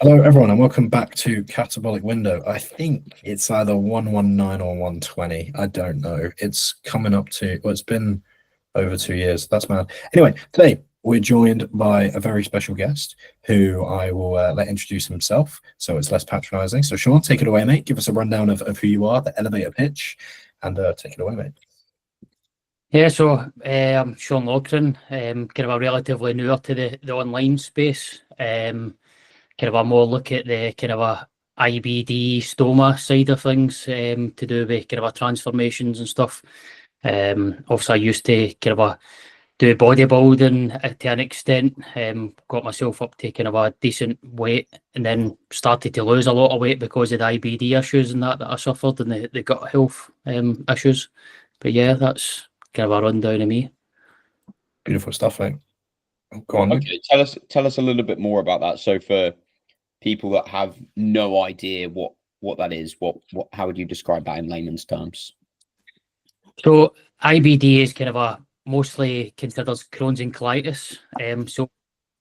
Hello, everyone, and welcome back to Catabolic Window. I think it's either 119 or 120. I don't know. It's coming up to, well, it's been over 2 years. That's mad. Anyway, today we're joined by a very special guest who I will let introduce himself so it's less patronizing. So, Sean, take it away, mate. Give us a rundown of who you are, the elevator pitch, and take it away, mate. Yeah, so I'm Sean Lochran, kind of a relatively newer to the online space. Kind of a more look at the kind of a IBD stoma side of things, to do with kind of a transformations and stuff. Obviously I used to kind of do bodybuilding to an extent, got myself up to kind of a decent weight and then started to lose a lot of weight because of the IBD issues and that I suffered and the gut health issues. But yeah, that's kind of a rundown of me. Beautiful stuff, mate. Go on. Okay, tell us a little bit more about that. So for people that have no idea what that is, how would you describe that in layman's terms? So IBD is kind of a mostly considered Crohn's and colitis. So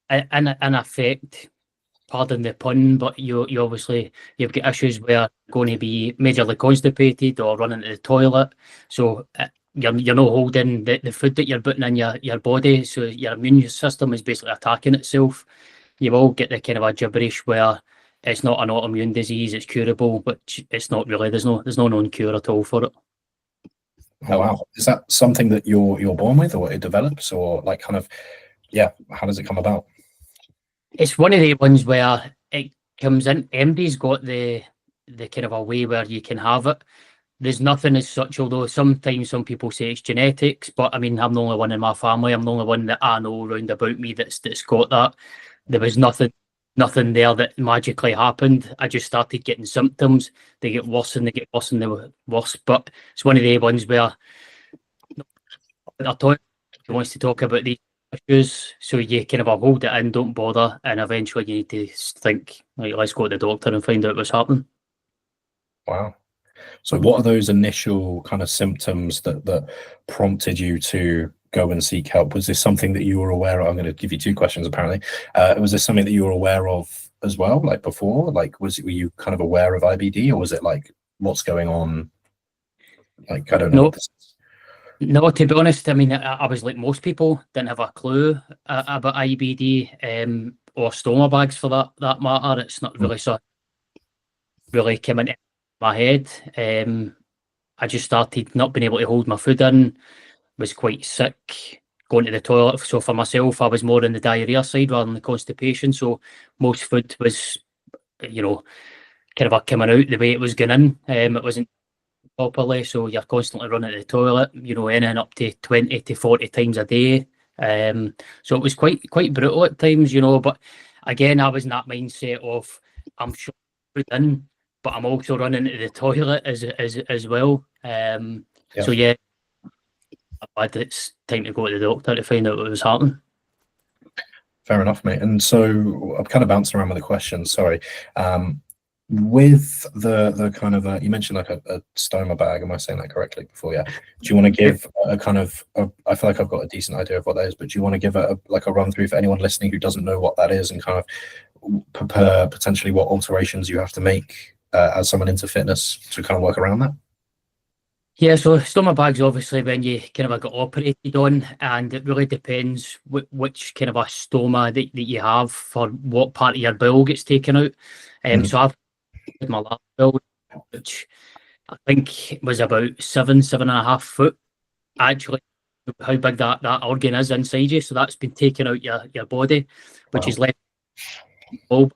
in effect, pardon the pun, but you obviously you've got issues where you're going to be majorly constipated or running to the toilet. So you're not holding the food that you're putting in your body. So your immune system is basically attacking itself. You will get the kind of a gibberish where it's not an autoimmune disease, it's curable, but it's not really. There's no known cure at all for it. Oh wow! Is that something that you're born with, or it develops, or like kind of, yeah? How does it come about? It's one of the ones where it comes in. Everybody's got the kind of a way where you can have it. There's nothing as such, although sometimes some people say it's genetics, but I mean, I'm the only one in my family. I'm the only one that I know round about me that's got that. There was nothing there that magically happened. I just started getting symptoms. They get worse and they get worse and they were worse. But it's one of the ones where he wants to talk about these issues, so you kind of hold it in, don't bother, and eventually you need to think, like, let's go to the doctor and find out what's happening. Wow. So what are those initial kind of symptoms that prompted you to go and seek help? Was this something that you were aware of? I'm going to give you two questions, apparently. Was this something that you were aware of as well, like before? Like, were you kind of aware of IBD, or was it like, what's going on? Like, I don't know. No, to be honest, I mean, I was like most people, didn't have a clue about IBD or stoma bags for that matter. It's not really came into my head. I just started not being able to hold my food in, was quite sick, going to the toilet. So for myself, I was more on the diarrhea side rather than the constipation. So most food was, kind of coming out the way it was going in. It wasn't properly, so you're constantly running to the toilet, in and up to 20 to 40 times a day. So it was quite brutal at times, but again, I was in that mindset of, I'm sure food in, but I'm also running to the toilet as well. So yeah, it's time to go to the doctor to find out what was happening. Fair enough, mate. And so I'm kind of bouncing around with the questions, sorry. With the kind of, you mentioned like a stoma bag, am I saying that correctly before? Yeah. Do you want to give a kind of, I feel like I've got a decent idea of what that is, but do you want to give a run through for anyone listening who doesn't know what that is, and kind of prepare potentially what alterations you have to make as someone into fitness to kind of work around that? Yeah, so stoma bags, obviously, when you kind of got operated on, and it really depends which kind of a stoma that you have for what part of your bowel gets taken out. So I've had my last bowel, which I think was about 7.5 foot, actually, how big that organ is inside you. So that's been taken out your body, which is left bulb.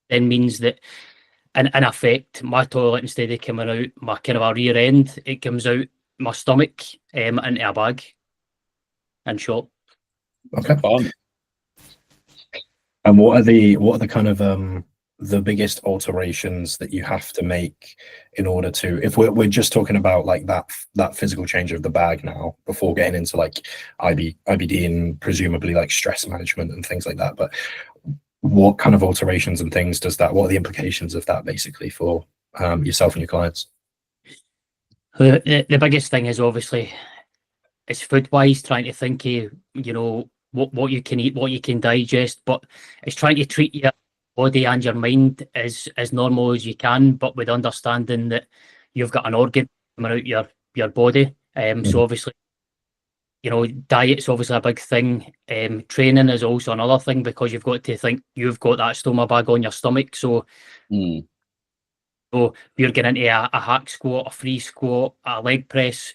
Then means that in effect, my toilet, instead of coming out my kind of a rear end, it comes out my stomach into a bag. In short. Okay. And what are the kind of the biggest alterations that you have to make in order to, if we're just talking about like that physical change of the bag now, before getting into like IBD and presumably like stress management and things like that, but what kind of alterations and things does that, what are the implications of that basically for yourself and your clients? The biggest thing is obviously it's food wise, trying to think of, what you can eat, what you can digest, but it's trying to treat your body and your mind as normal as you can, but with understanding that you've got an organ coming out your body. So obviously, diet's obviously a big thing. Training is also another thing, because you've got to think you've got that stoma bag on your stomach. So, so you're getting into a hack squat, a free squat, a leg press,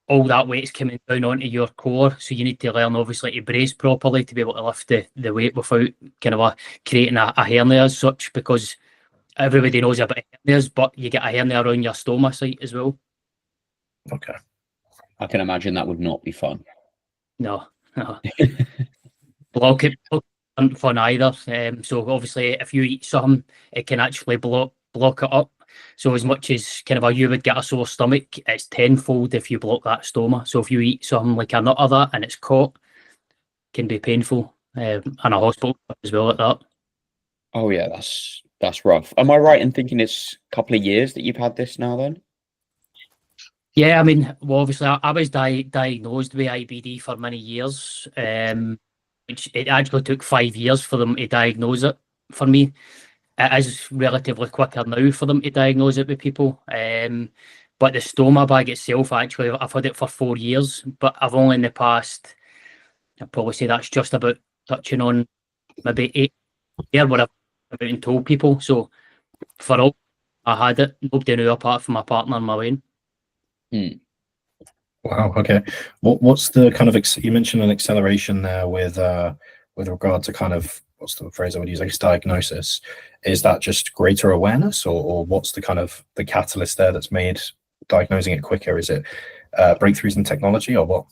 all that weight's coming down onto your core. So you need to learn obviously to brace properly to be able to lift the weight without kind of creating a hernia as such, because everybody knows about hernias, but you get a hernia around your stoma site as well. Okay. I can imagine that would not be fun. No. Block it isn't fun either. So obviously, if you eat something, it can actually block it up. So as much as kind of you would get a sore stomach, it's tenfold if you block that stoma. So if you eat something like a nut of that and it's caught, it can be painful, and a hospital as well at that. Oh yeah, that's rough. Am I right in thinking it's a couple of years that you've had this now then? Yeah, I mean, well, obviously, I was diagnosed with IBD for many years, which it actually took 5 years for them to diagnose it for me. It is relatively quicker now for them to diagnose it with people. But the stoma bag itself, actually, I've had it for 4 years, but I've only in the past, I'd probably say that's just about touching on maybe 8 years where I've been and told people. So for all I had it, nobody knew apart from my partner and my Wayne. Wow. Okay. What's the kind of you mentioned an acceleration there with regard to kind of, what's the phrase I would use, I guess, diagnosis. Is that just greater awareness, or what's the kind of the catalyst there that's made diagnosing it quicker? Is it breakthroughs in technology, or what?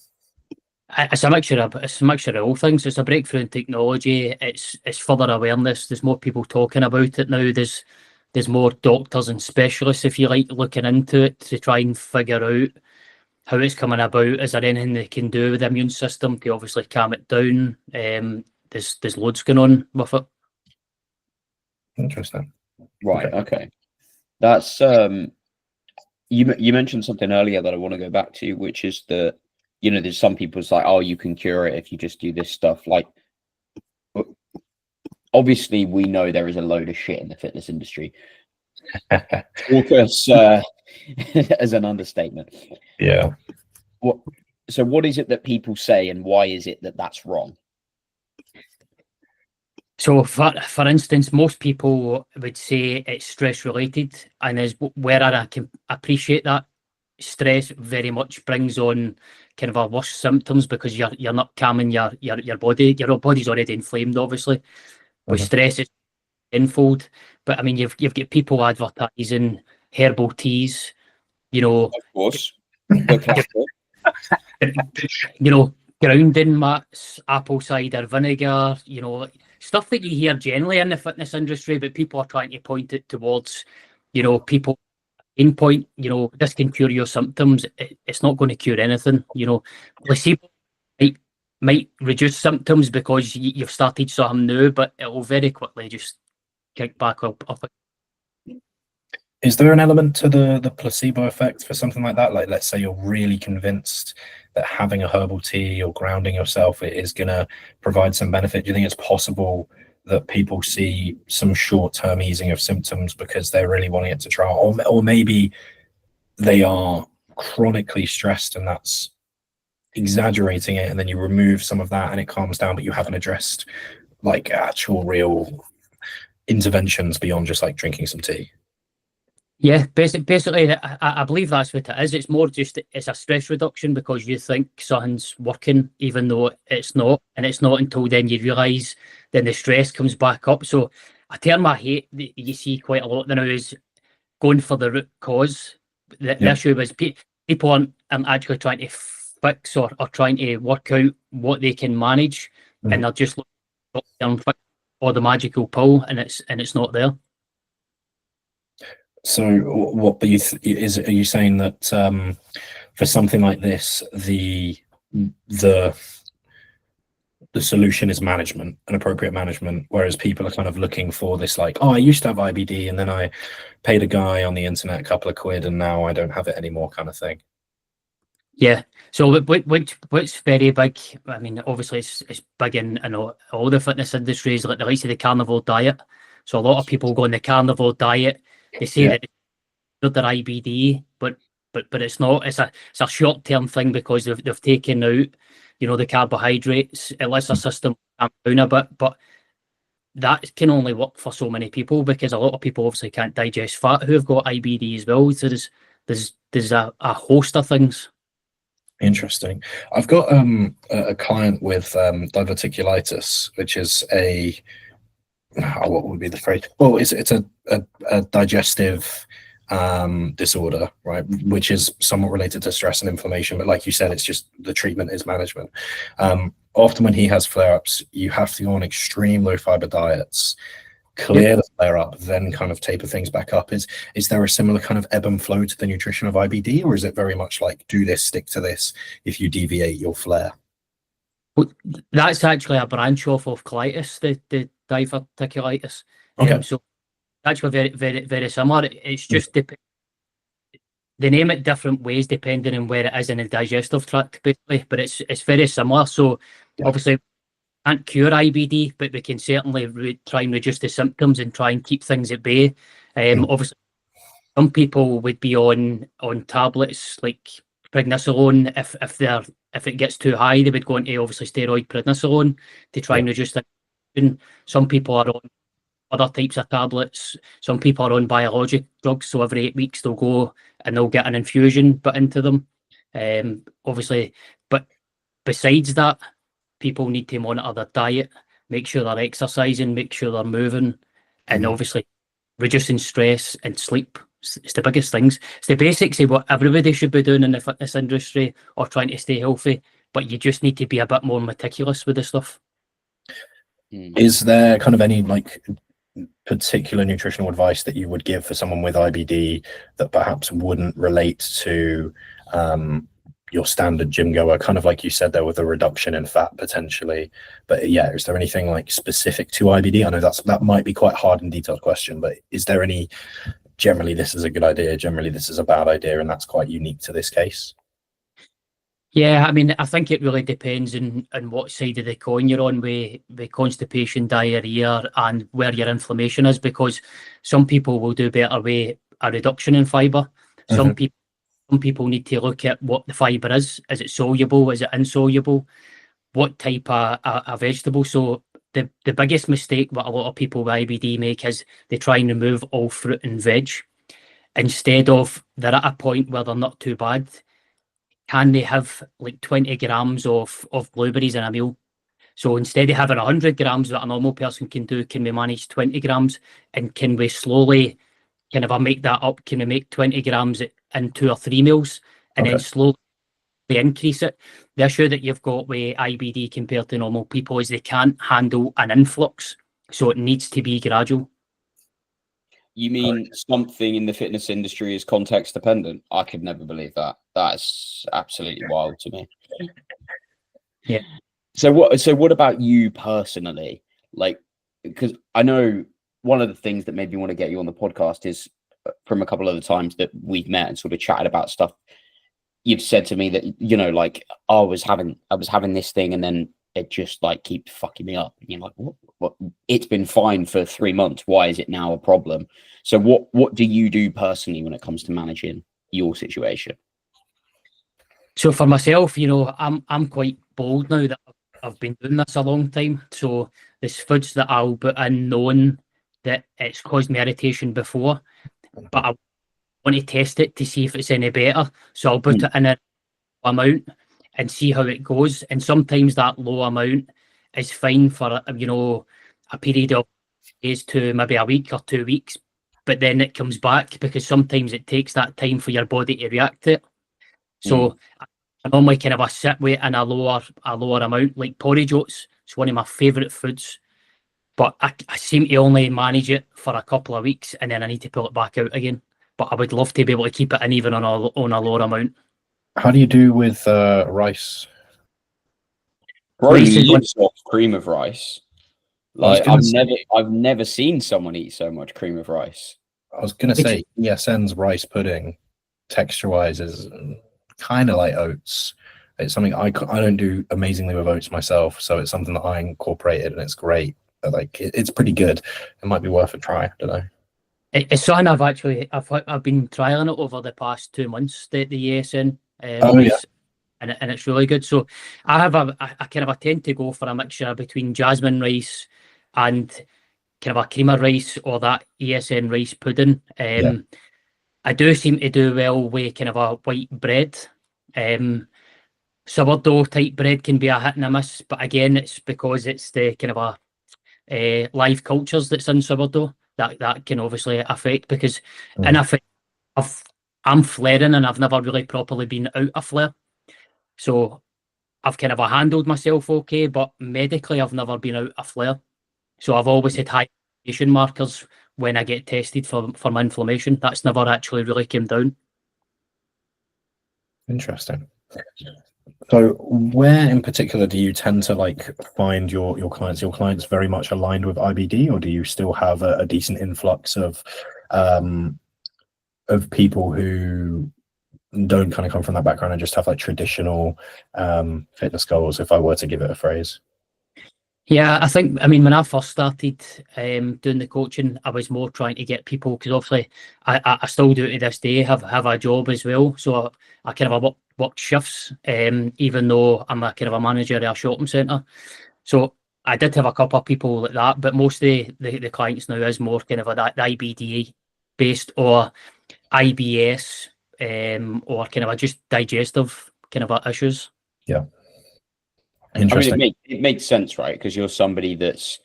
It's a mixture of all things. It's a breakthrough in technology. It's further awareness. There's more people talking about it now. There's more doctors and specialists, if you like, looking into it to try and figure out how it's coming about. Is there anything they can do with the immune system to obviously calm it down? There's loads going on with it. Interesting. Right. Okay. That's you mentioned something earlier that I want to go back to, which is that, there's some people it's like, oh, you can cure it if you just do this stuff. Like, obviously, we know there is a load of shit in the fitness industry. Focus as an understatement. Yeah. So what is it that people say, and why is it that that's wrong? So, for instance, most people would say it's stress related, and is where I can appreciate that. Stress very much brings on kind of a worse symptoms, because you're not calming your body. Your body's already inflamed, obviously. With stress, it's tenfold. But I mean, you've got people advertising herbal teas, Of course. Grounding mats, apple cider vinegar, stuff that you hear generally in the fitness industry, but people are trying to point it towards, people in point, this can cure your symptoms. It's not going to cure anything. Placebo might reduce symptoms because you've started something new, but it will very quickly just kick back up. Is there an element to the placebo effect for something like that? Like, let's say you're really convinced that having a herbal tea or grounding yourself is going to provide some benefit. Do you think it's possible that people see some short-term easing of symptoms because they're really wanting it to try, or maybe they are chronically stressed and that's exaggerating it, and then you remove some of that and it calms down, but you haven't addressed like actual real interventions beyond just like drinking some tea? Yeah, basically, I believe that's what it is. It's more just, it's a stress reduction because you think something's working, even though it's not. And it's not until then you realise, then the stress comes back up. So a term I hate that you see quite a lot now is going for the root cause. The issue is people aren't actually trying to fix or trying to work out what they can manage, and they're just looking for the magical pill, and it's not there. So what are you saying that for something like this, the solution is management and appropriate management, whereas people are kind of looking for this, like, oh, I used to have IBD and then I paid a guy on the internet a couple of quid and now I don't have it anymore, kind of thing? Yeah. So what's very big, I mean, obviously it's big in all the fitness industries, like the likes of the carnivore diet. So a lot of people go on the carnivore diet. They say that it's their IBD, but it's not. It's a short-term thing because they've taken out, the carbohydrates. It lets their system calm down a bit, but that can only work for so many people because a lot of people obviously can't digest fat who have got IBD as well. So there's a host of things. Interesting. I've got a client with diverticulitis, which is what would be the phrase? Well, it's a digestive disorder, right? Which is somewhat related to stress and inflammation, but like you said, it's just the treatment is management. Often when he has flare-ups, you have to go on extreme low fiber diets, clear the flare up, then kind of taper things back up. Is there a similar kind of ebb and flow to the nutrition of IBD, or is it very much like do this, stick to this? If you deviate, you'll flare. Well, that's actually a branch off of colitis, the diverticulitis. Okay. So actually very, very, very similar. It's just they name it different ways depending on where it is in the digestive tract, basically, but it's very similar. So obviously, can't cure IBD, but we can certainly try and reduce the symptoms and try and keep things at bay. Obviously, some people would be on tablets like prednisolone. If it gets too high, they would go into obviously steroid prednisolone to try and reduce the. Some people are on other types of tablets. Some people are on biologic drugs, so every 8 weeks they'll go and they'll get an infusion put into them. Obviously, but besides that, people need to monitor their diet, make sure they're exercising, make sure they're moving, and obviously reducing stress and sleep. It's the biggest things. It's the basics of what everybody should be doing in the fitness industry or trying to stay healthy, but you just need to be a bit more meticulous with this stuff. Is there kind of any like particular nutritional advice that you would give for someone with IBD that perhaps wouldn't relate to your standard gym goer, kind of like you said there with a reduction in fat potentially? But yeah, is there anything like specific to IBD? I know that might be quite hard and detailed question, but is there any generally this is a good idea, generally this is a bad idea, and that's quite unique to this case? Yeah, I mean, I think it really depends on what side of the coin you're on with constipation, diarrhea, and where your inflammation is, because some people will do better with a reduction in fibre. Some people need to look at what the fibre is. Is it soluble? Is it insoluble? What type of vegetable? So the biggest mistake that a lot of people with IBD make is they try and remove all fruit and veg. Instead of, they're at a point where they're not too bad. Can they have like 20 grams of blueberries in a meal? So instead of having 100 grams that a normal person can do, can we manage 20 grams? And can we slowly kind of make that up? Can we make 20 grams in 2 or 3 meals and then slowly increase it? The issue that you've got with IBD compared to normal people is they can't handle an influx. So it needs to be gradual. You mean something in the fitness industry is context dependent? I could never believe that. That's absolutely wild to me. Yeah. So what about you personally? Like, because I know one of the things that made me want to get you on the podcast is from a couple of the times that we've met and sort of chatted about stuff. You've said to me that, like, I was having this thing and then it just like keeps fucking me up. And you're like, what? It's been fine for 3 months. Why is it now a problem? So what do you do personally when it comes to managing your situation? So for myself, I'm quite bold now that I've been doing this a long time. So there's foods that I'll put in knowing that it's caused me irritation before, but I want to test it to see if it's any better. So I'll put it in a amount and see how it goes. And sometimes that low amount is fine for a period of days to maybe a week or 2 weeks, but then it comes back because sometimes it takes that time for your body to react to it. So I normally kind of sit with in a lower amount, like porridge oats. It's one of my favourite foods, but I seem to only manage it for a couple of weeks and then I need to pull it back out again. But I would love to be able to keep it in even on a lower amount. How do you do with rice? Bro, you lives off cream of rice. Like I've never seen someone eat so much cream of rice. I was gonna say ESN's rice pudding, texture-wise, is kind of like oats. It's something I don't do amazingly with oats myself, so it's something that I incorporated and it's great. like it's pretty good. It might be worth a try. I don't know. It's something I've been trialing it over the past 2 months, the ESN Oh yeah. race, and it's really good. So I have I kind of I tend to go for a mixture between jasmine rice and kind of a creamer rice or that ESN rice pudding. Yeah. I do seem to do well with kind of a white bread. Sourdough type bread can be a hit and a miss, but again, it's because it's the kind of a live cultures that's in sourdough that can obviously affect, because in a I'm flaring and I've never really properly been out of flare. So I've kind of handled myself okay, but medically I've never been out of flare. So I've always had high inflammation markers when I get tested for my inflammation. That's never actually really came down. Interesting. So where in particular do you tend to like find your clients? Your clients very much aligned with IBD, or do you still have a decent influx of people who don't kind of come from that background and just have like traditional fitness goals, if I were to give it a phrase? Yeah, I mean, when I first started doing the coaching, I was more trying to get people, because obviously I still do to this day have a job as well. So I kind of work shifts, even though I'm a kind of a manager at a shopping centre. So I did have a couple of people like that, but most of the clients now is more kind of the IBD based, or IBS, or kind of a just digestive kind of issues. Yeah. Interesting. Interesting. I mean, it makes sense, right? Because you're somebody that's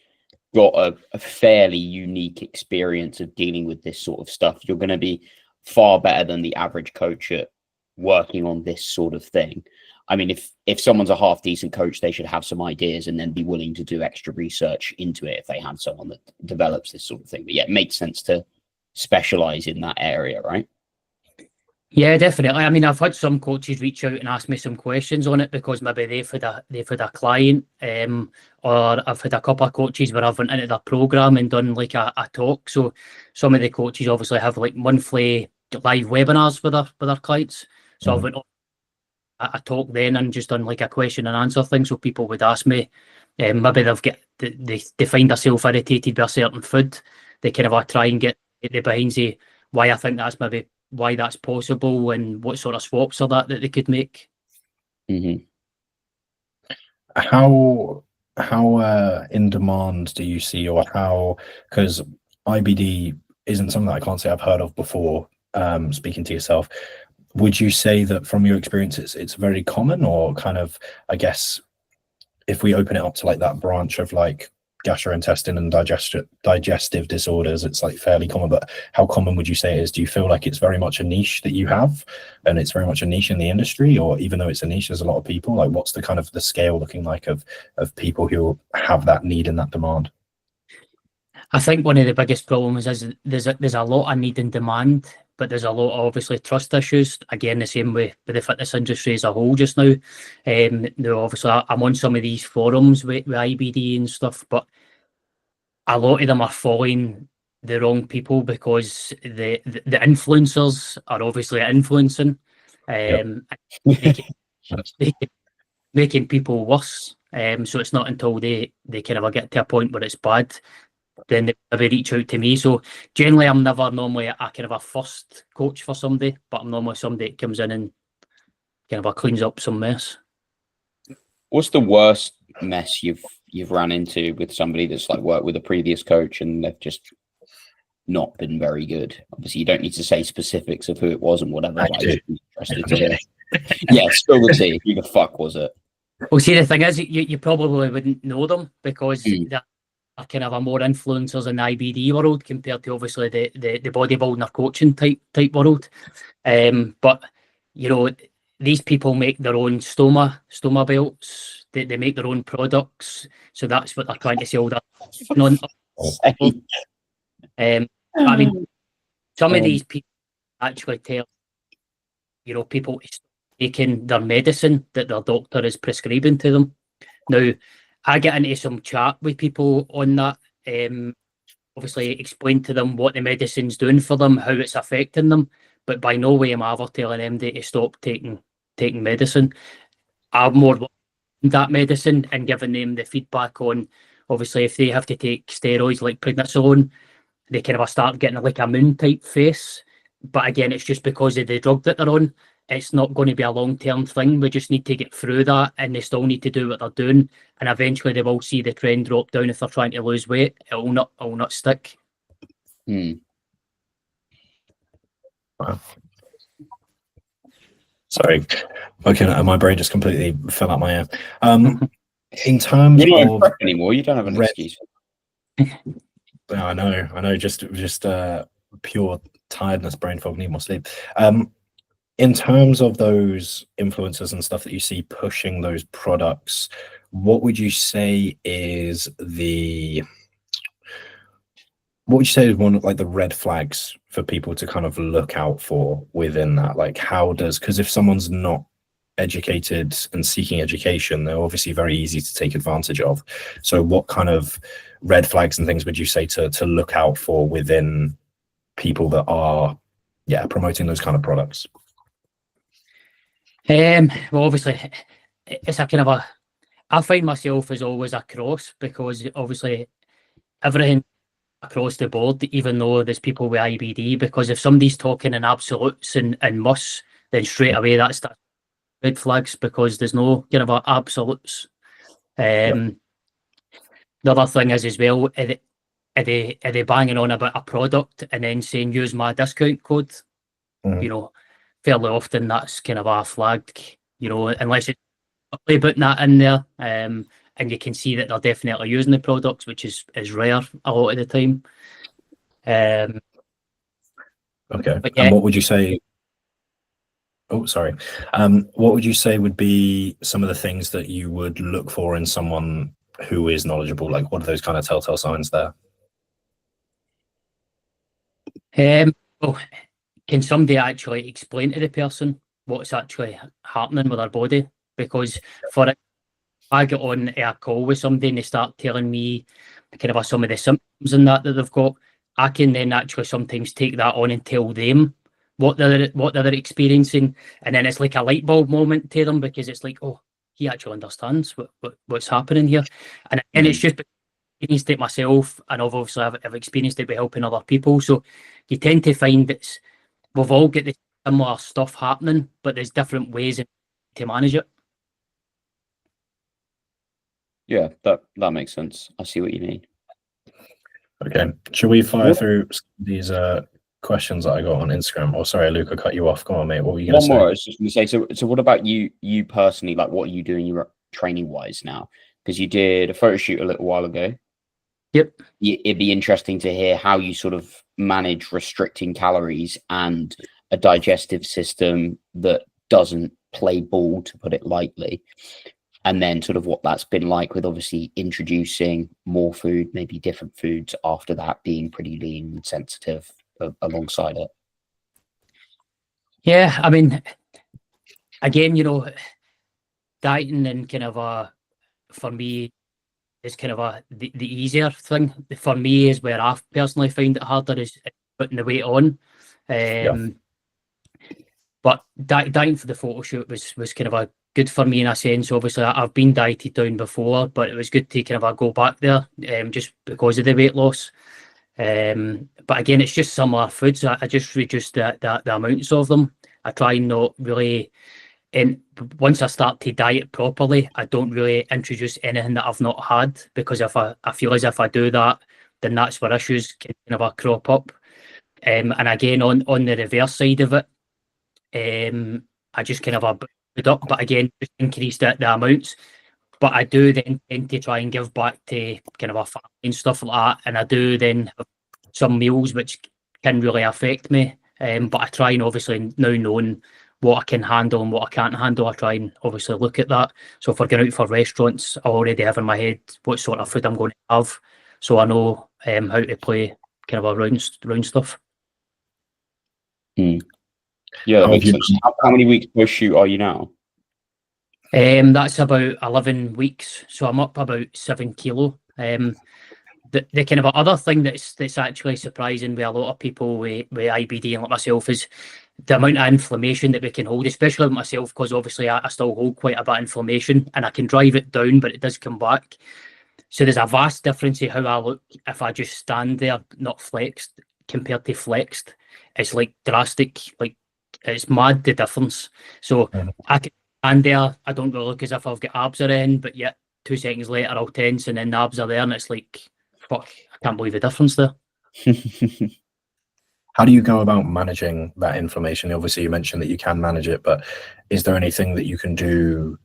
got a fairly unique experience of dealing with this sort of stuff. You're going to be far better than the average coach at working on this sort of thing. I mean, if someone's a half decent coach, they should have some ideas and then be willing to do extra research into it if they have someone that develops this sort of thing. But yeah, it makes sense to specialize in that area, right? Yeah, definitely. I mean, I've had some coaches reach out and ask me some questions on it, because maybe they've had a client, or I've had a couple of coaches where I've went into their program and done like a talk. So some of the coaches obviously have like monthly live webinars with their clients. So I've went on a talk then and just done like a question and answer thing. So people would ask me, maybe they find themselves irritated by a certain food. They kind of try and get the behind say why I think that's maybe why that's possible and what sort of swaps are that they could make. Mm-hmm. How in demand do you see, or how, because IBD isn't something that I can't say I've heard of before, speaking to yourself, would you say that from your experience it's very common, or kind of, I guess, if we open it up to like that branch of like gastrointestinal and digestive disorders, it's like fairly common, but how common would you say it is? Do you feel like it's very much a niche that you have, and it's very much a niche in the industry, or even though it's a niche, there's a lot of people? Like, what's the kind of the scale looking like of people who have that need and that demand? I think one of the biggest problems is there's a lot of need and demand, but there's a lot of obviously trust issues. Again, the same with the fitness industry as a whole just now. Now, obviously, I'm on some of these forums with IBD and stuff, but a lot of them are following the wrong people, because the influencers are obviously influencing, making people worse. So it's not until they kind of get to a point where it's bad, then they maybe reach out to me. So generally, I'm never normally a kind of a first coach for somebody, but I'm normally somebody that comes in and kind of cleans up some mess. What's the worst mess you've ran into with somebody that's like worked with a previous coach and they've just not been very good? Obviously, you don't need to say specifics of who it was and whatever. I but do. I'm interested to hear. Yeah, spill the tea. Who the fuck was it? Well, see, the thing is, you probably wouldn't know them, because they're kind of a more influencers in the IBD world compared to obviously the bodybuilding or coaching type world. But you know, these people make their own stoma belts. They make their own products, so that's what they're trying to sell. I mean, some of these people actually tell people to stop taking their medicine that their doctor is prescribing to them. Now, I get into some chat with people on that. Obviously, explain to them what the medicine's doing for them, how it's affecting them, but by no way am I ever telling them to stop taking medicine. I'm more that medicine and giving them the feedback on obviously if they have to take steroids like prednisolone, they kind of start getting like a moon type face. But again, it's just because of the drug that they're on. It's not going to be a long-term thing. We just need to get through that, and they still need to do what they're doing. And eventually they will see the trend drop down if they're trying to lose weight. It will not stick. Wow. Sorry. Okay, my brain just completely fell out my ear. In terms You don't of prep anymore. You don't have an red- excuse. I know, just pure tiredness, brain fog, need more sleep. In terms of those influencers and stuff that you see pushing those products, what would you say is one of like the red flags for people to kind of look out for within that? Like because if someone's not educated and seeking education, they're obviously very easy to take advantage of. So what kind of red flags and things would you say to look out for within people that are promoting those kind of products? Well, obviously, it's a kind of I find myself as always a cross, because obviously everything across the board, even though there's people with IBD, because if somebody's talking in absolutes and musts, then straight away that's red flags, because there's no kind of absolutes. The other thing is as well, are they banging on about a product and then saying use my discount code? You know, fairly often that's kind of a flag, you know, unless it's putting that in there, and you can see that they're definitely using the products, which is rare a lot of the time. Okay. But yeah. And what would you say? Oh, sorry. What would you say would be some of the things that you would look for in someone who is knowledgeable? Like, what are those kind of telltale signs there? Well, can somebody actually explain to the person what's actually happening with their body? Because for it, I get on a call with somebody and they start telling me kind of some of the symptoms and that they've got, I can then actually sometimes take that on and tell them what they're experiencing, and then it's like a light bulb moment to them, because it's like, oh, he actually understands what's happening here. And it's just experienced it myself, and obviously I've experienced it by helping other people. So you tend to find that we've all got the similar stuff happening, but there's different ways to manage it. Yeah, that makes sense. I see what you mean. Okay. Should we fire through these questions that I got on Instagram? Oh, sorry, Luke, I cut you off. Go on, mate. What were you going to say? One more. I was just going to say, so what about you personally? Like, what are you doing your training wise now? Because you did a photo shoot a little while ago. Yep. It'd be interesting to hear how you sort of manage restricting calories and a digestive system that doesn't play ball, to put it lightly. And then sort of what that's been like with obviously introducing more food, maybe different foods after that, being pretty lean and sensitive alongside it. Yeah, I mean, again, you know, dieting and kind of for me is kind of the easier thing. For me is where I personally find it harder is putting the weight on. But dieting for the photo shoot was kind of good for me in a sense. Obviously, I've been dieted down before, but it was good to kind of go back there just because of the weight loss. But again, it's just similar foods. I just reduce the amounts of them. I try not really, and once I start to diet properly, I don't really introduce anything that I've not had, because if I feel as if I do that, then that's where issues can kind of crop up. And again, on the reverse side of it, I just kind of put up, but again, just increase the amounts. But I do then tend to try and give back to kind of a family and stuff like that. And I do then have some meals which can really affect me. But I try and obviously, now knowing what I can handle and what I can't handle, I try and obviously look at that. So if we're going out for restaurants, I already have in my head what sort of food I'm going to have. So I know how to play kind of around stuff. Yeah, that makes sense. How many weeks post shoot are you now? That's about 11 weeks. So I'm up about 7 kilo. The kind of other thing that's actually surprising with a lot of people with IBD and like myself is the amount of inflammation that we can hold, especially with myself, because obviously I still hold quite a bit of inflammation and I can drive it down, but it does come back. So there's a vast difference in how I look if I just stand there, not flexed, compared to flexed. It's like drastic, like it's mad the difference. So Mhm. I can stand there, I don't really look as if I've got abs or anything, but yet 2 seconds later I'll tense and then the abs are there and it's like, fuck, I can't believe the difference there. How do you go about managing that inflammation? Obviously, you mentioned that you can manage it, but is there anything that you can do,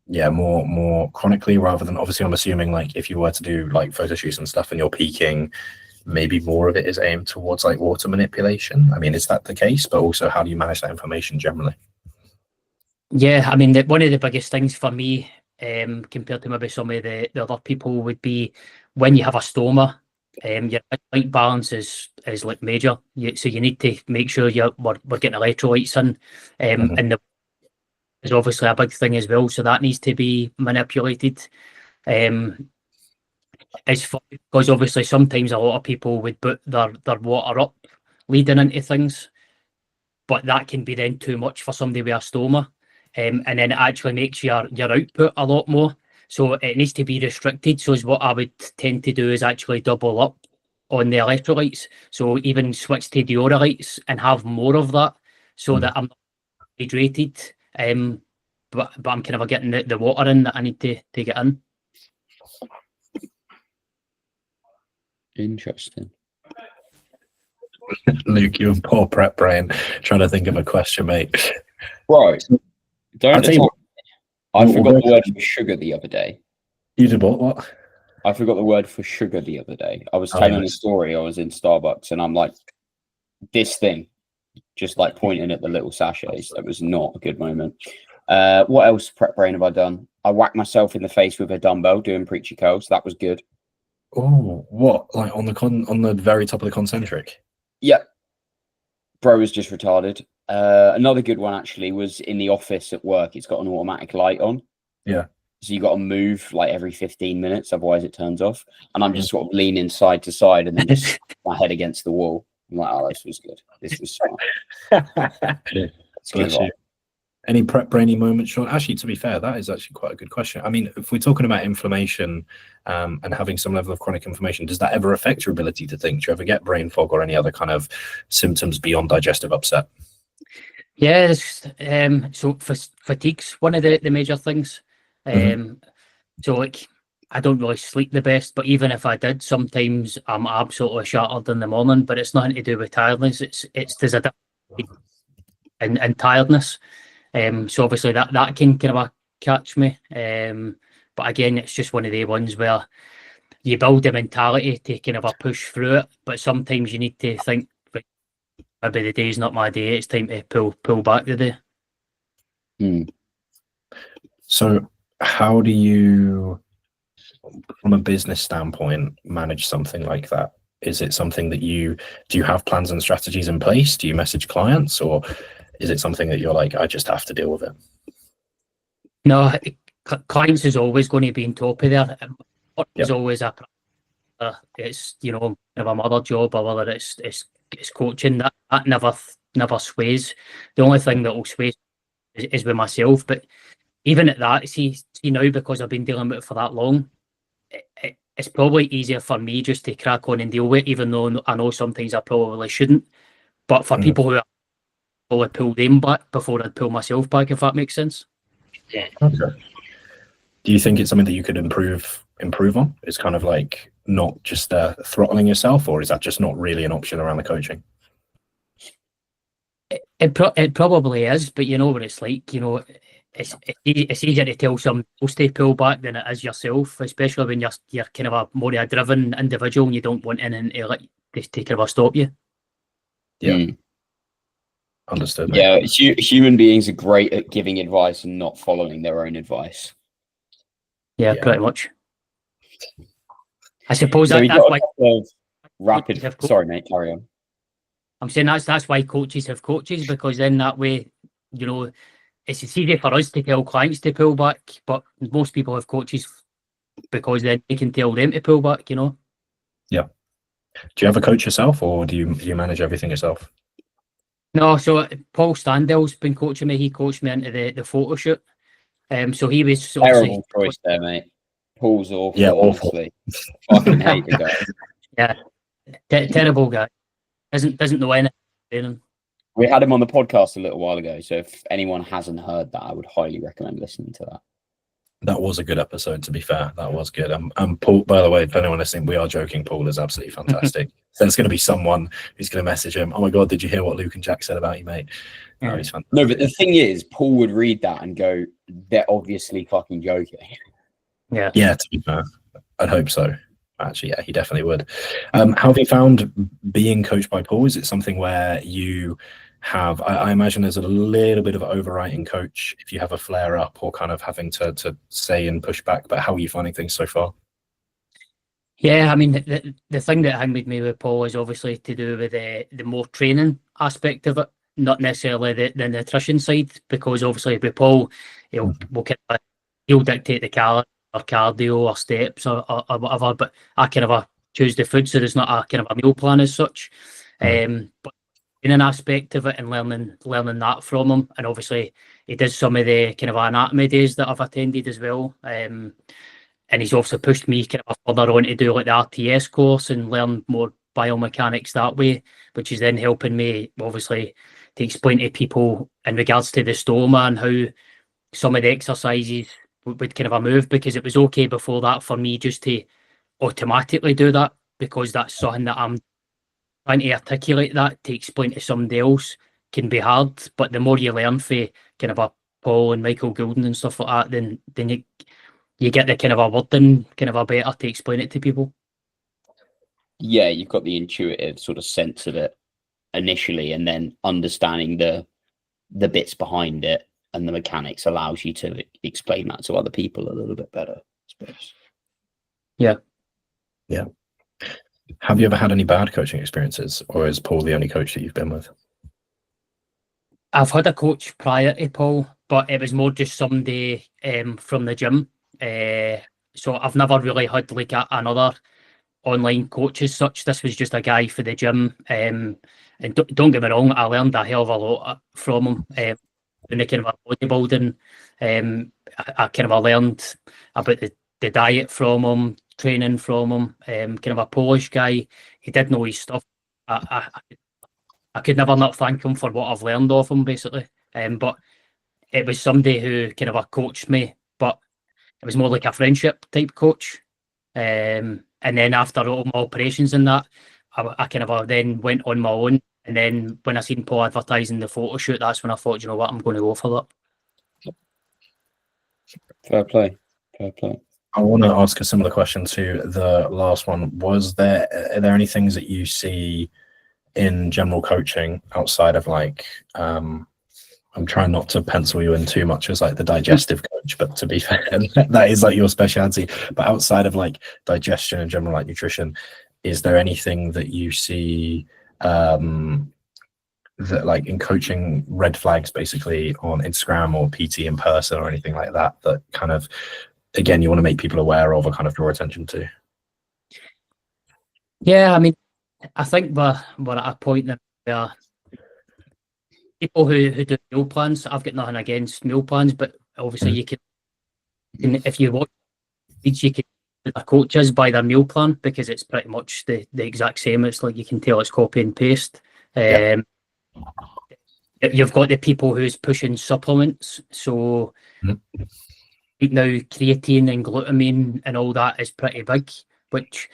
more chronically rather than, obviously, I'm assuming like if you were to do like photo shoots and stuff and you're peaking, maybe more of it is aimed towards like water manipulation. I mean, is that the case? But also, how do you manage that inflammation generally? Yeah, I mean, one of the biggest things for me, compared to maybe some of the other people, would be when you have a stoma, your electrolyte balance is like major. So you need to make sure we're getting electrolytes in, Mhm. and is obviously a big thing as well. So that needs to be manipulated. It's because obviously sometimes a lot of people would put their water up leading into things, but that can be then too much for somebody with a stoma. And then it actually makes your output a lot more. So it needs to be restricted. So is what I would tend to do is actually double up on the electrolytes. So even switch to deodolytes and have more of that so that I'm not hydrated. But I'm kind of getting the water in that I need to get in. Interesting. Luke, you and poor prep brain trying to think of a question, mate. Right. I'll Don't tell you attack. I We'll forgot go the word for sugar the other day. You did what? I forgot the word for sugar the other day. I was Oh, telling a nice. story. I was in Starbucks and I'm like, this thing, just like pointing at the little sachets. That was not a good moment. What else, prep brain, have I done? I whacked myself in the face with a dumbbell doing preachy curls. That was good. Oh, what? Like on the very top of the concentric? Yep. Bro was just retarded. Another good one actually was in the office at work. It's got an automatic light on. Yeah. So you got to move like every 15 minutes, otherwise it turns off. And I'm just sort of leaning side to side and then just my head against the wall. I'm like, oh, this was good. This was smart. Let's Bless give you. up. Any prep brainy moments, Sean? Actually, to be fair, that is actually quite a good question. I mean, if we're talking about inflammation and having some level of chronic inflammation, does that ever affect your ability to think? Do you ever get brain fog or any other kind of symptoms beyond digestive upset? Yeah, so fatigue's one of the major things. So like I don't really sleep the best, but even if I did, sometimes I'm absolutely shattered in the morning. But it's nothing to do with tiredness. There's a difference in tiredness. So obviously that can kind of catch me. But again, it's just one of the ones where you build the mentality to kind of push through it. But sometimes you need to think, like, maybe the day's not my day. It's time to pull back the day. So how do you, from a business standpoint, manage something like that? Is it something that do you have plans and strategies in place? Do you message clients, or is it something that you're like, I just have to deal with it? No, clients is always going to be on top of there. It's always it's kind of a mother job, or whether it's coaching. That never sways. The only thing that will sway is with myself. But even at that, see now, because I've been dealing with it for that long, it's probably easier for me just to crack on and deal with it, even though I know sometimes I probably shouldn't. But for people who probably pull them back before I'd pull myself back, if that makes sense. Yeah. Okay. Do you think it's something that you could improve on? It's kind of like not just throttling yourself, or is that just not really an option around the coaching? It probably is, but you know what it's like. It's easier to tell someone else to pull back than it is yourself, especially when you're kind of a more a driven individual and you don't want anything to kind of stop you. Yeah. Understood. Mate. Yeah, human beings are great at giving advice and not following their own advice. Yeah, pretty much. I suppose So that's why rapid. Sorry, mate. Carry on. I'm saying that's why coaches have coaches, because then that way, it's easy for us to tell clients to pull back, but most people have coaches because then they can tell them to pull back. Yeah. Do you have a coach yourself, or do you manage everything yourself? No, so Paul Standell's been coaching me. He coached me into the photo shoot. So he was terrible choice there, mate. Paul's awful. Yeah, awful. Honestly. Fucking hate the guy. Yeah, terrible guy. Doesn't know anything. We had him on the podcast a little while ago, so if anyone hasn't heard that, I would highly recommend listening to that. That was a good episode, to be fair. That was good. Paul, by the way, if anyone listening, we are joking. Paul is absolutely fantastic. So there's going to be someone who's going to message him, "Oh my God, did you hear what Luke and Jack said about you, mate?" Yeah. Oh, he's fantastic. No, but the thing is, Paul would read that and go, "They're obviously fucking joking." Yeah. Yeah, to be fair, I'd hope so. Actually, yeah, he definitely would. How have you found being coached by Paul? Is it something where you have, I imagine there's a little bit of overwriting coach if you have a flare up or kind of having to say and push back, but how are you finding things so far? Yeah, I mean, the thing that angered me with Paul is obviously to do with the more training aspect of it, not necessarily the nutrition side, because obviously with Paul, he'll dictate the calories or cardio or steps or whatever, but I kind of choose the food, so there's not a kind of a meal plan as such. But in an aspect of it and learning that from him, and obviously he does some of the kind of anatomy days that I've attended as well. And he's also pushed me kind of further on to do like the RTS course and learn more biomechanics that way, which is then helping me obviously to explain to people in regards to the stoma and how some of the exercises would kind of move, because it was okay before that for me just to automatically do that, because that's something that I'm trying to articulate that to explain to somebody else can be hard. But the more you learn for kind of a Paul and Michael Goulden and stuff like that, then you get the kind of a wording kind of a better to explain it to people. Yeah, you've got the intuitive sort of sense of it initially, and then understanding the bits behind it and the mechanics allows you to explain that to other people a little bit better, I suppose. Yeah. Have you ever had any bad coaching experiences, or is Paul the only coach that you've been with? I've had a coach prior to Paul, but it was more just somebody from the gym. So I've never really had like another online coach as such. This was just a guy for the gym. And don't get me wrong, I learned a hell of a lot from him. In the kind of bodybuilding, I kind of learned about the diet from him, training from him. Kind of a Polish guy. He did know his stuff. I could never not thank him for what I've learned of him, basically. But it was somebody who kind of coached me, but it was more like a friendship type coach. And then after all my operations and that, I kind of then went on my own. And then when I seen Paul advertising the photo shoot, that's when I thought, you know what, I'm going to go for that. Fair play. Fair play. I want to ask a similar question to the last one. Are there any things that you see in general coaching outside of like, I'm trying not to pencil you in too much as like the digestive coach, but to be fair, that is like your specialty. But outside of like digestion and general like nutrition, is there anything that you see that like in coaching red flags basically on Instagram or PT in person or anything like that, that kind of, again, you want to make people aware of or kind of draw attention to? Yeah, I mean, I think we're at a point that where people who do meal plans, I've got nothing against meal plans, but obviously you can, if you watch these, you can the coaches by their meal plan, because it's pretty much the exact same. It's like you can tell it's copy and paste. You've got the people who's pushing supplements, so now creatine and glutamine and all that is pretty big, which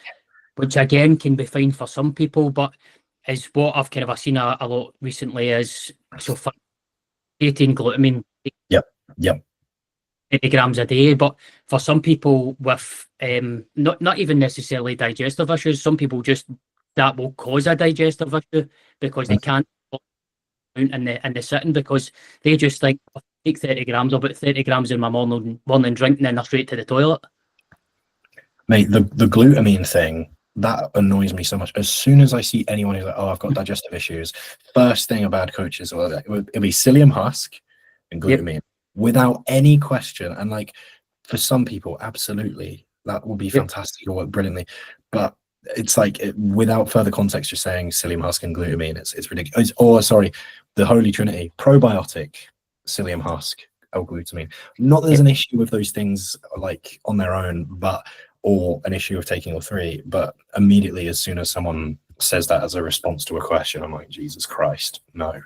again can be fine for some people, but is what I've kind of seen a lot recently is, so for creatine, glutamine, 80 grams a day, but for some people with not even necessarily digestive issues, some people just that will cause a digestive issue because they can't in the sitting, because they just think, I'll take 30 grams, I'll put 30 grams in my morning drink and then they're straight to the toilet. Mate, the glutamine thing, that annoys me so much. As soon as I see anyone who's like, oh, I've got digestive issues, first thing a bad coach is, well, it'll be psyllium husk and glutamine without any question. And like for some people, absolutely, that will be fantastic or work brilliantly. But it's like without further context, just saying psyllium husk and glutamine, it's ridiculous. Or sorry, the holy trinity: probiotic, psyllium husk, L-glutamine. Not that there's an issue with those things like on their own, or an issue of taking all three, but immediately as soon as someone says that as a response to a question, I'm like, Jesus Christ, no.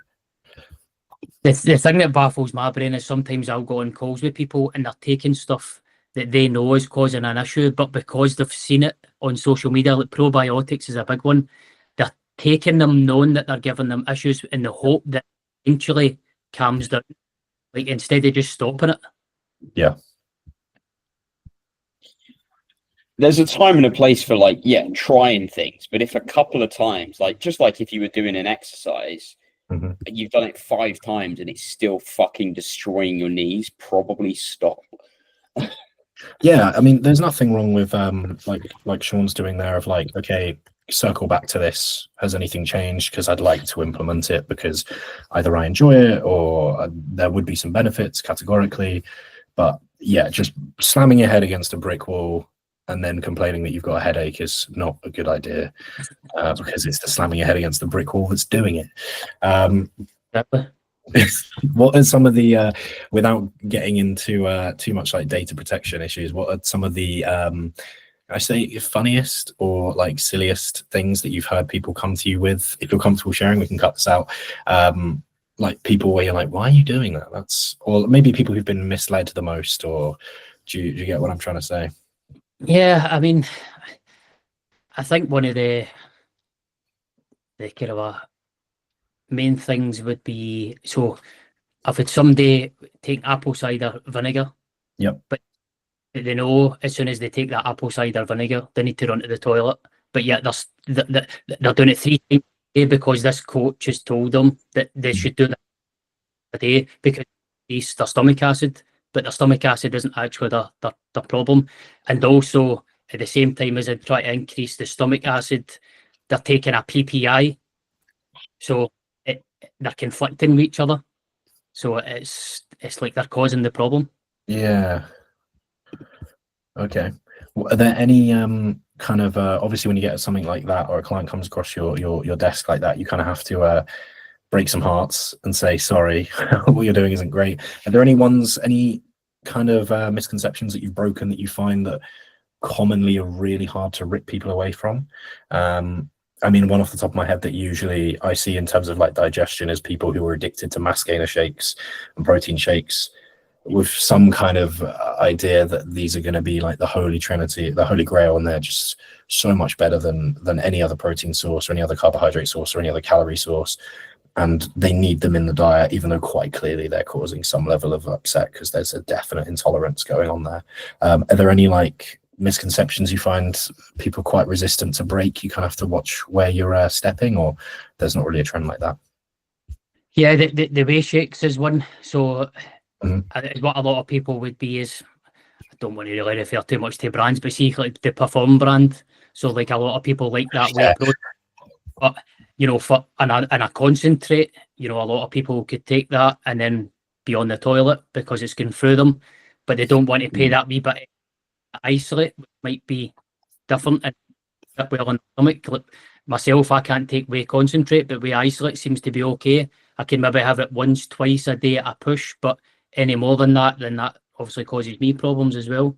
The thing that baffles my brain is sometimes I'll go on calls with people and they're taking stuff that they know is causing an issue, but because they've seen it on social media, like probiotics is a big one, they're taking them knowing that they're giving them issues in the hope that eventually calms down, like instead of just stopping it. Yeah. There's a time and a place for like, yeah, trying things, but if a couple of times, like just like if you were doing an exercise, you've done it 5 times and it's still fucking destroying your knees, probably stop. Yeah, I mean, there's nothing wrong with like Sean's doing there of like, okay, circle back to this. Has anything changed? Because I'd like to implement it because either I enjoy it or there would be some benefits categorically. But yeah, just slamming your head against a brick wall and then complaining that you've got a headache is not a good idea, because it's the slamming your head against the brick wall that's doing it. Exactly. What are some of the without getting into too much like data protection issues, what are some of the I say funniest or like silliest things that you've heard people come to you with? If you're comfortable sharing, we can cut this out. Like people where you're like, why are you doing that? That's, or maybe people who've been misled the most, or do you get what I'm trying to say? Yeah, I mean, I think one of the kind of main things would be, so I've had somebody take apple cider vinegar. Yep. But they know as soon as they take that apple cider vinegar, they need to run to the toilet. But yet they're doing it 3 times a day because this coach has told them that they should do that a day because it's their stomach acid. But their stomach acid isn't actually the problem. And also, at the same time as they try to increase the stomach acid, they're taking a PPI. So they're conflicting with each other. So it's like they're causing the problem. Yeah. Okay. Are there any kind of obviously when you get something like that or a client comes across your desk like that, you kind of have to break some hearts and say, sorry, what you're doing isn't great. Are there any kind of misconceptions that you've broken that you find that commonly are really hard to rip people away from? I mean, one off the top of my head that usually I see in terms of like digestion is people who are addicted to mass gainer shakes and protein shakes with some kind of idea that these are going to be like the holy trinity, the holy grail, and they're just so much better than any other protein source or any other carbohydrate source or any other calorie source. And they need them in the diet, even though quite clearly they're causing some level of upset because there's a definite intolerance going on there. Are there any like misconceptions you find people quite resistant to break? You kind of have to watch where you're stepping, or there's not really a trend like that? Yeah, the whey shakes is one. So what a lot of people would be is, I don't want to really refer too much to brands, but see like the Perform brand. So like a lot of people like that whey approach. But you know, for and a concentrate, you know, a lot of people could take that and then be on the toilet because it's going through them, but they don't want to pay that wee bit isolate, which might be different and well in the stomach. Like myself, I can't take whey concentrate, but whey isolate seems to be okay. I can maybe have it once, twice a day at a push, but any more than that, then that obviously causes me problems as well.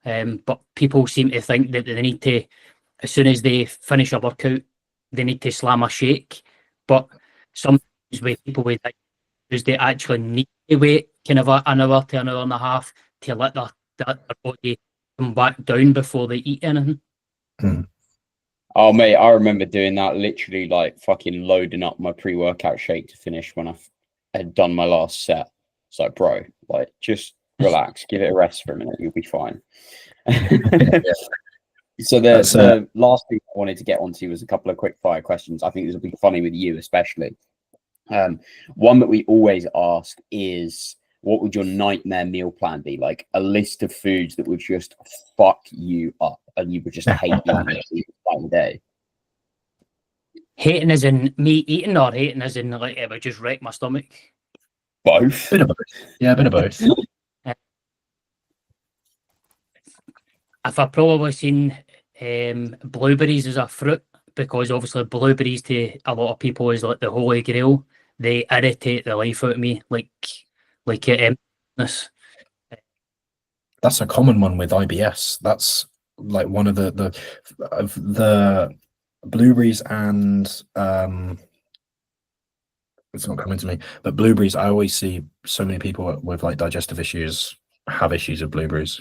But people seem to think that they need to, as soon as they finish a workout, they need to slam a shake. But sometimes with people with issues, they actually need to wait kind of an hour to an hour and a half to let their body come back down before they eat anything. Oh mate, I remember doing that, literally like fucking loading up my pre-workout shake to finish when I had done my last set. It's like, bro, like just relax, give it a rest for a minute, you'll be fine. So the last thing I wanted to get onto was a couple of quick fire questions. I think this will be funny with you especially. One that we always ask is, what would your nightmare meal plan be? Like a list of foods that would just fuck you up and you would just hate eating the day. Hating as in me eating, or hating as in like it would just wreck my stomach? Both. Bit of both. Yeah, a bit of both. I've probably seen blueberries as a fruit, because obviously blueberries to a lot of people is like the holy grail. They irritate the life out of me. Like That's a common one with IBS. That's like one of the blueberries and it's not coming to me, but blueberries, I always see so many people with like digestive issues have issues with blueberries.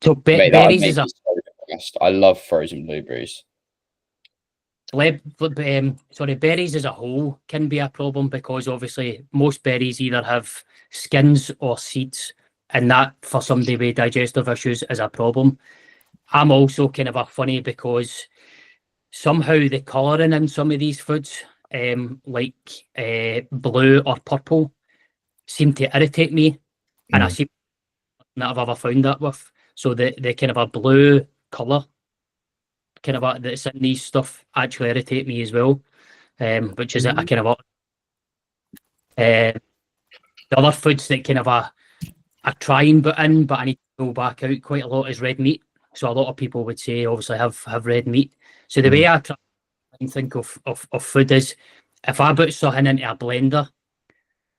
So Mate, that would berries make is a me so depressed. I love frozen blueberries. berries as a whole can be a problem because obviously most berries either have skins or seeds, and that for somebody with digestive issues is a problem. I'm also kind of a funny because somehow the colouring in some of these foods, like blue or purple, seem to irritate me, and I Mm. see that I've ever found that with. So the kind of a blue colour kind of that's in these stuff actually irritate me as well, which is a kind of the other foods that kind of I try and put in, but I need to go back out quite a lot is red meat. So a lot of people would say obviously have red meat. So the way I try and think of food is if I put something into a blender,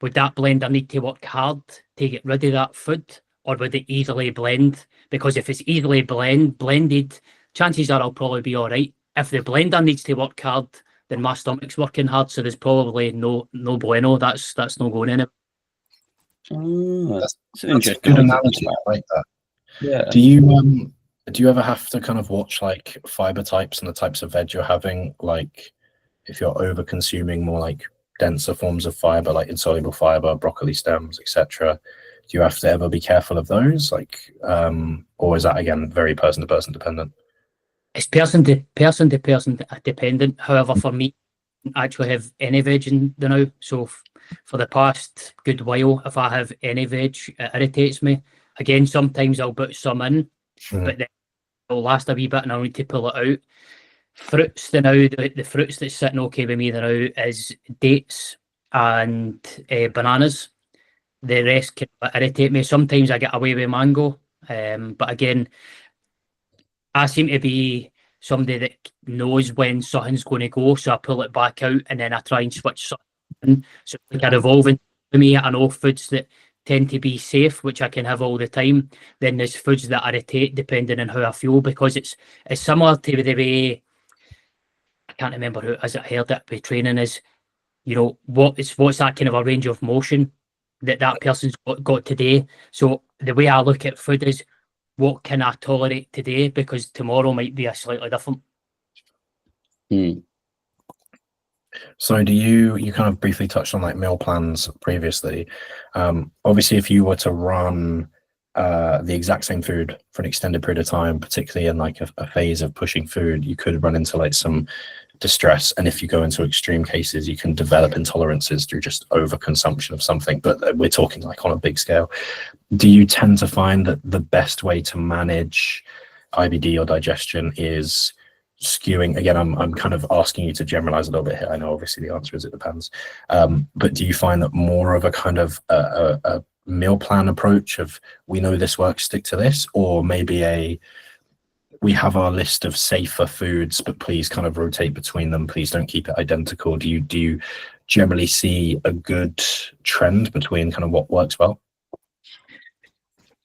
would that blender need to work hard to get rid of that food, or would it easily blend? Because if it's easily blended, chances are I'll probably be all right. If the blender needs to work hard, then my stomach's working hard, so there's probably no bueno. That's not going in it. That's an That's a interesting good way to analogy. think about I like that. it. Yeah. Do you ever have to kind of watch like fiber types and the types of veg you're having? Like if you're over consuming more like denser forms of fiber, like insoluble fiber, broccoli stems, etc. Do you have to ever be careful of those? Like, or is that again very person to person dependent? It's person to person dependent. However, for me, I actually have any veg in the now. So for the past good while, if I have any veg, it irritates me. Again, sometimes I'll put some in, but then it'll last a wee bit and I'll need to pull it out. Fruits, the fruits that's sitting okay with me now is dates and bananas. The rest can irritate me. Sometimes I get away with mango, but again, I seem to be somebody that knows when something's going to go, so I pull it back out and then I try and switch something in. So it's like a revolving for me. I know foods that tend to be safe, which I can have all the time. Then there's foods that irritate depending on how I feel, because it's similar to the way, I can't remember who it is that heard it with training, is, you know, what's that kind of a range of motion that person's got today. So the way I look at food is, what can I tolerate today? Because tomorrow might be a slightly different. So do you kind of briefly touched on like meal plans previously. Obviously, if you were to run the exact same food for an extended period of time, particularly in like a phase of pushing food, you could run into like some distress. And if you go into extreme cases, you can develop intolerances through just overconsumption of something. But we're talking like on a big scale. Do you tend to find that the best way to manage IBD or digestion is skewing? Again, I'm kind of asking you to generalize a little bit here. I know obviously the answer is it depends. But do you find that more of a kind of a meal plan approach of, we know this works, stick to this, or maybe we have our list of safer foods, but please kind of rotate between them. Please don't keep it identical. Do you generally see a good trend between kind of what works well?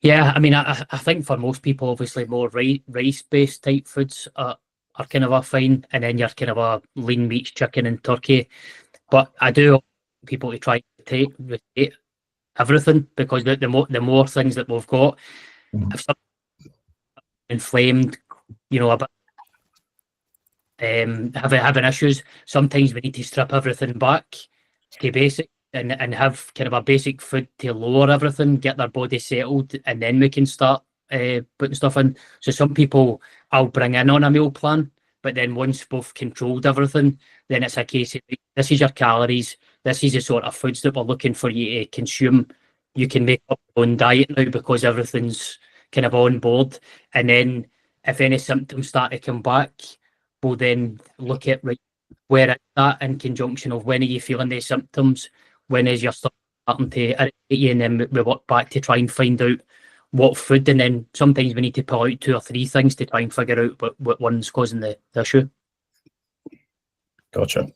Yeah, I mean, I think for most people, obviously more rice-based type foods are kind of a fine, and then you're kind of a lean meat, chicken and turkey. But I do want people to try to rotate everything, because the more things that we've got, if something's inflamed, you know, a bit, having issues, sometimes we need to strip everything back to basic and have kind of a basic food to lower everything, get their body settled, and then we can start putting stuff in. So some people I'll bring in on a meal plan, but then once we've controlled everything, then it's a case of, this is your calories, this is the sort of foods that we're looking for you to consume. You can make up your own diet now because everything's kind of on board. And then if any symptoms start to come back, we'll then look at, right, where is that in conjunction of when are you feeling these symptoms, when is your stuff starting to irritate you, and then we work back to try and find out what food, and then sometimes we need to pull out 2 or 3 things to try and figure out what one's causing the issue. Gotcha.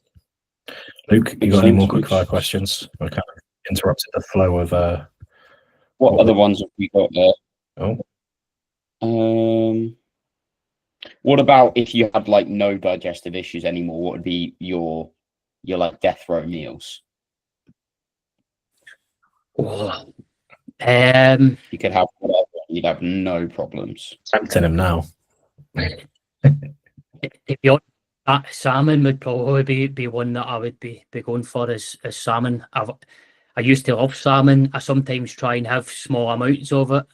Luke, you got any more quick fire questions? I kind of interrupted the flow of What other ones have we got there? Oh, What about if you had like no digestive issues anymore? What would be your like death row meals? Oh, You could have whatever, you'd have no problems. tempting him now. to be honest, that salmon would probably be one that I would be going for as salmon. I used to love salmon. I sometimes try and have small amounts of it,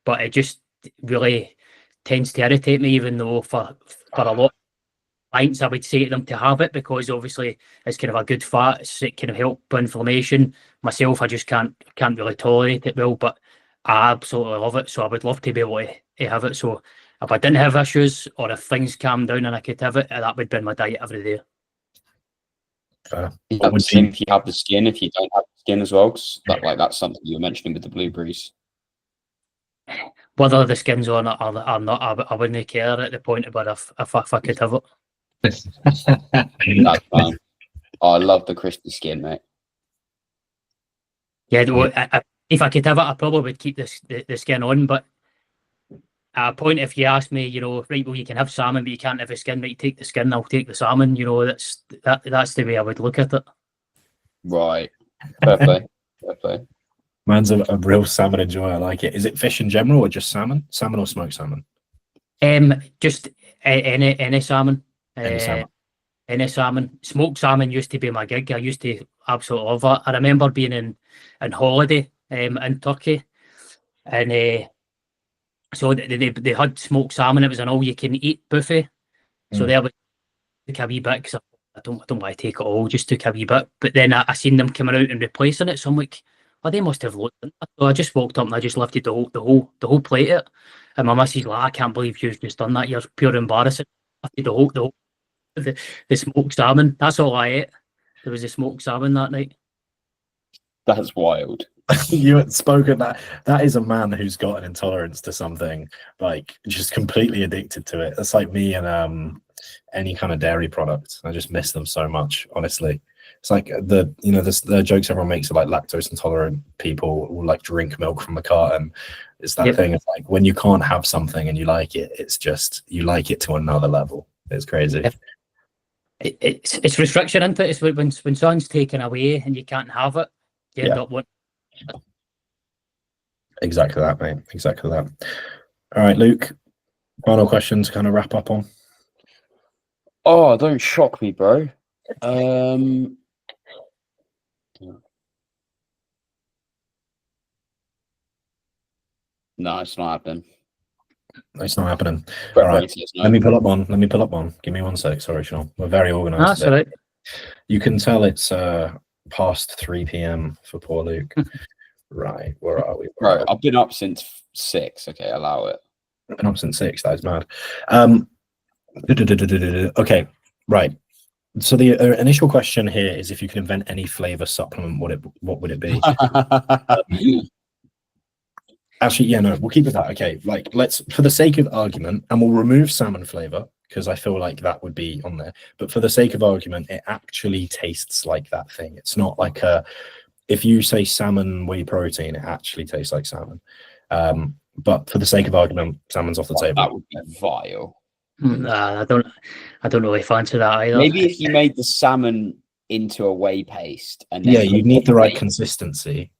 but it just really tends to irritate me. Even though for a lot of clients, I would say to them to have it because obviously it's kind of a good fat. It can help inflammation. Myself, I just can't really tolerate it well, but I absolutely love it. So I would love to be able to have it. So if I didn't have issues or if things calmed down and I could have it, that would be my diet every day. You have the same if you have the skin, if you don't have the skin as well, because that's something you were mentioning with the blueberries. Whether the skin's on it or not, I wouldn't care at the point about if I could have it. That's fine. Oh, I love the crispy skin, mate. Yeah, if I could have it, I probably would keep the skin on. But at a point, if you ask me, right, well, you can have salmon, but you can't have the skin. Right, take the skin, I'll take the salmon. That's the way I would look at it. Right. Fair play. Fair play. Man's a real salmon enjoyer. I like it. Is it fish in general or just salmon? Salmon or smoked salmon? Just any salmon. Any salmon. Any salmon. Smoked salmon used to be my gig. I used to absolutely love that. I remember being in holiday in Turkey, and so they had smoked salmon. It was an all-you-can-eat buffet. So there was took a wee bit because I don't want to take it all. Just took a wee bit, but then I seen them coming out and replacing it. So I'm like, oh, they must have looked. So I just walked up and I just lifted the whole plate of it. And my missus like, I can't believe you've just done that. You're pure embarrassing. I lifted the smoked salmon. That's all I ate. There was a smoked salmon that night. That's wild. You had spoken that is a man who's got an intolerance to something, like just completely addicted to it. That's like me and any kind of dairy product. I just miss them so much, honestly. It's like the jokes everyone makes of like lactose intolerant people will like drink milk from the carton. It's that thing of like when you can't have something and you like it, it's just you like it to another level. It's crazy. Yeah. It's restriction, isn't it? It's when something's taken away and you can't have it, you end up wanting. Exactly that, mate. Exactly that. All right, Luke. Final question to kind of wrap up on. Oh, don't shock me, bro. No, it's not happening. It's not happening. All right. Let me pull up one. Give me 1 sec. Sorry, Sean. We're very organized. That's all right. You can tell it's past 3 p.m. for poor Luke. Right. Where are we? Right. I've been up since 6. Okay, allow it. I've been up since 6. That is mad. Okay. Right. So the initial question here is if you could invent any flavor supplement, what would it be? Actually, yeah, no, we'll keep it that. Okay, like let's, for the sake of argument, and we'll remove salmon flavor because I feel like that would be on there. But for the sake of argument, it actually tastes like that thing. It's not like if you say salmon whey protein, it actually tastes like salmon. But for the sake of argument, salmon's off the table. That would be vile. I don't really fancy that either. Maybe if you made the salmon into a whey paste, and yeah, you need the right consistency,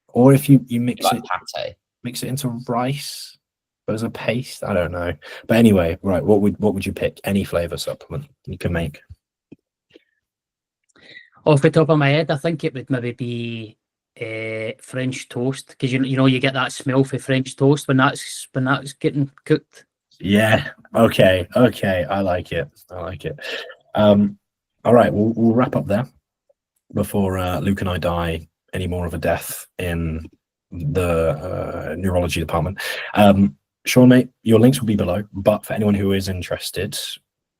or if you mix like it, pate. Mix it into rice, but as a paste. I don't know. But anyway, right? What would you pick? Any flavor supplement you can make? Off the top of my head, I think it would maybe be French toast because you get that smell for French toast when that's getting cooked. Yeah. Okay. I like it. All right. We'll wrap up there before Luke and I die any more of a death in the neurology department. Sean, mate, your links will be below, but for anyone who is interested,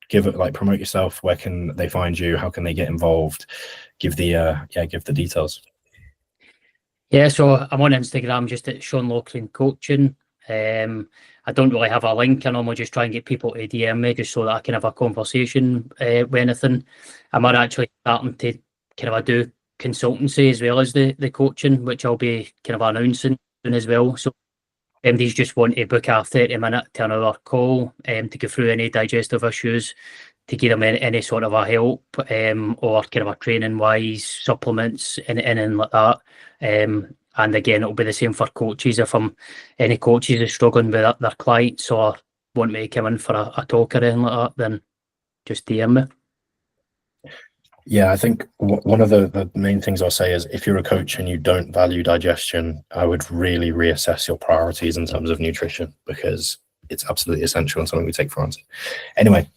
promote yourself. Where can they find you? How can they get involved? Give the details. Yeah, so I'm on Instagram just at SeanLochranCoaching. I don't really have a link. I normally just try and get people to DM me just so that I can have a conversation with anything. I'm actually starting to kind of do consultancy as well as the coaching, which I'll be kind of announcing soon as well. So MDs just want to book a 30-minute to an hour call to go through any digestive issues, to give them any sort of a help, or kind of a training wise, supplements, anything like that. And again, it'll be the same for coaches. If any coaches are struggling with their clients or want me to come in for a talk or anything like that, then just DM me. Yeah, I think one of the main things I'll say is, if you're a coach and you don't value digestion, I would really reassess your priorities in terms of nutrition, because it's absolutely essential and something we take for granted. Anyway,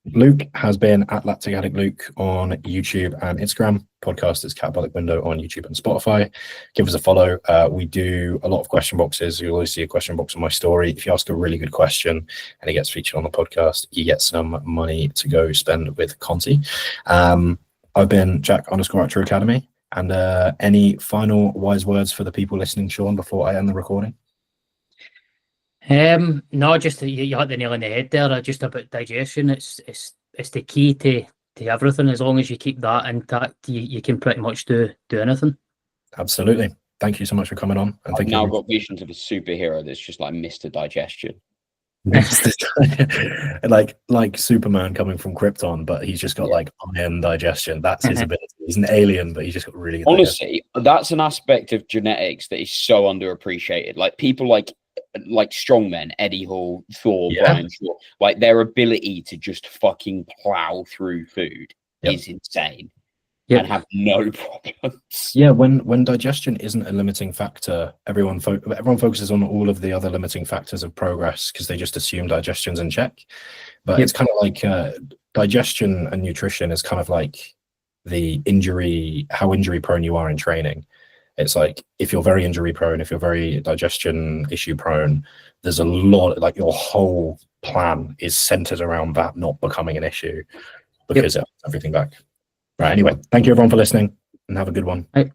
Luke has been at LacticAddictLuke on YouTube and Instagram. Podcast is Catabolic Window on YouTube and Spotify. Give us a follow. We do a lot of question boxes. You'll always see a question box on my story. If you ask a really good question and it gets featured on the podcast, you get some money to go spend with Conti. I've been Jack_Academy. And any final wise words for the people listening, Sean, before I end the recording? No, just you hit the nail on the head there. Just about digestion. It's the key to everything. As long as you keep that intact, you can pretty much do anything. Absolutely. Thank you so much for coming on. And I've now got visions of a superhero that's just like Mr. Digestion. like Superman coming from Krypton, but he's just got like iron digestion. That's his ability. He's an alien, but he's just got really good honestly digestion. That's an aspect of genetics that is so underappreciated. Like people like strongmen, Eddie Hall, Thor, Brian Shaw, like their ability to just fucking plow through food is insane. And have no problems. Yeah, when digestion isn't a limiting factor, everyone focuses on all of the other limiting factors of progress because they just assume digestion's in check. But it's kind of like digestion and nutrition is kind of like how injury prone you are in training. It's like, if you're very injury prone, if you're very digestion issue prone, there's a lot, like your whole plan is centered around that not becoming an issue, because it holds everything back. Right. Anyway, thank you everyone for listening, and have a good one. Right.